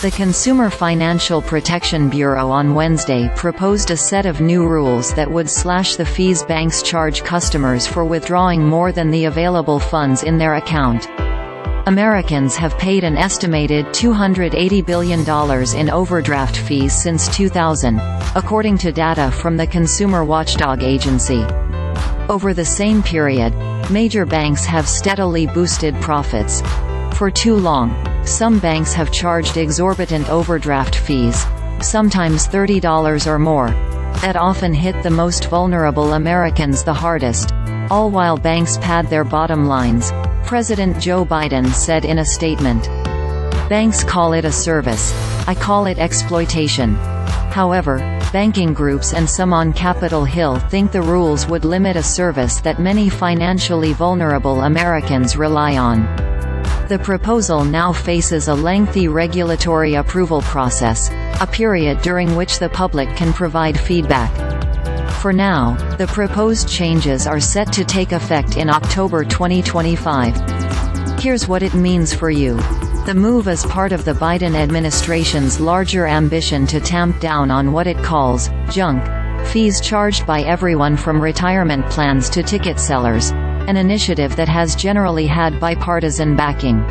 The Consumer Financial Protection Bureau on Wednesday proposed a set of new rules that would slash the fees banks charge customers for withdrawing more than the available funds in their account. Americans have paid an estimated $280 billion in overdraft fees since 2000, according to data from the consumer watchdog agency. Over the same period, major banks have steadily boosted profits. For too long, some banks have charged exorbitant overdraft fees, sometimes $30 or more, that often hit the most vulnerable Americans the hardest, all while banks pad their bottom lines, President Joe Biden said in a statement. Banks call it a service. I call it exploitation. However, banking groups and some on Capitol Hill think the rules would limit a service that many financially vulnerable Americans rely on. The proposal now faces a lengthy regulatory approval process, a period during which the public can provide feedback. For now, the proposed changes are set to take effect in October 2025. Here's what it means for you. The move is part of the Biden administration's larger ambition to tamp down on what it calls junk fees charged by everyone from retirement plans to ticket sellers, an initiative that has generally had bipartisan backing.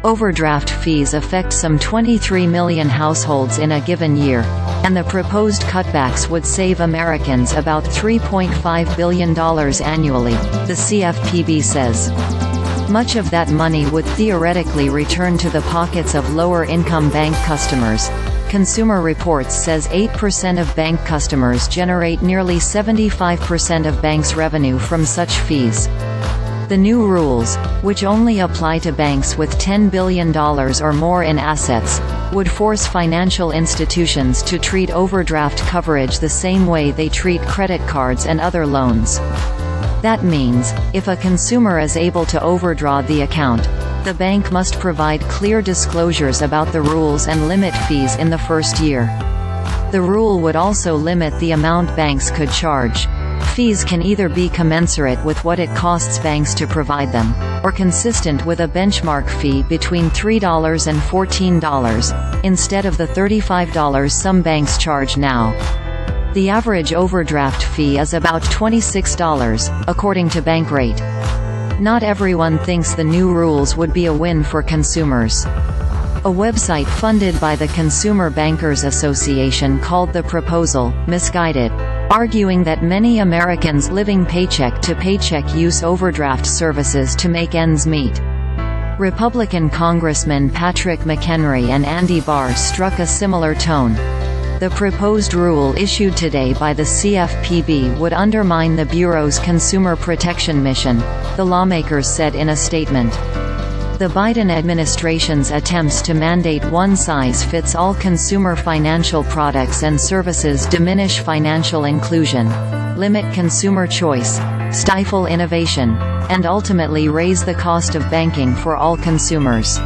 Overdraft fees affect some 23 million households in a given year, and the proposed cutbacks would save Americans about $3.5 billion annually, the CFPB says. Much of that money would theoretically return to the pockets of lower-income bank customers. Consumer Reports says 8% of bank customers generate nearly 75% of banks' revenue from such fees. The new rules, which only apply to banks with $10 billion or more in assets, would force financial institutions to treat overdraft coverage the same way they treat credit cards and other loans. That means, if a consumer is able to overdraw the account, the bank must provide clear disclosures about the rules and limit fees in the first year. The rule would also limit the amount banks could charge. Fees can either be commensurate with what it costs banks to provide them, or consistent with a benchmark fee between $3 and $14, instead of the $35 some banks charge now. The average overdraft fee is about $26, according to Bankrate. Not everyone thinks the new rules would be a win for consumers. A website funded by the Consumer Bankers Association called the proposal misguided, arguing that many Americans living paycheck to paycheck use overdraft services to make ends meet. Republican Congressmen Patrick McHenry and Andy Barr struck a similar tone. The proposed rule issued today by the CFPB would undermine the Bureau's consumer protection mission, the lawmakers said in a statement. The Biden administration's attempts to mandate one-size-fits-all consumer financial products and services diminish financial inclusion, limit consumer choice, stifle innovation, and ultimately raise the cost of banking for all consumers.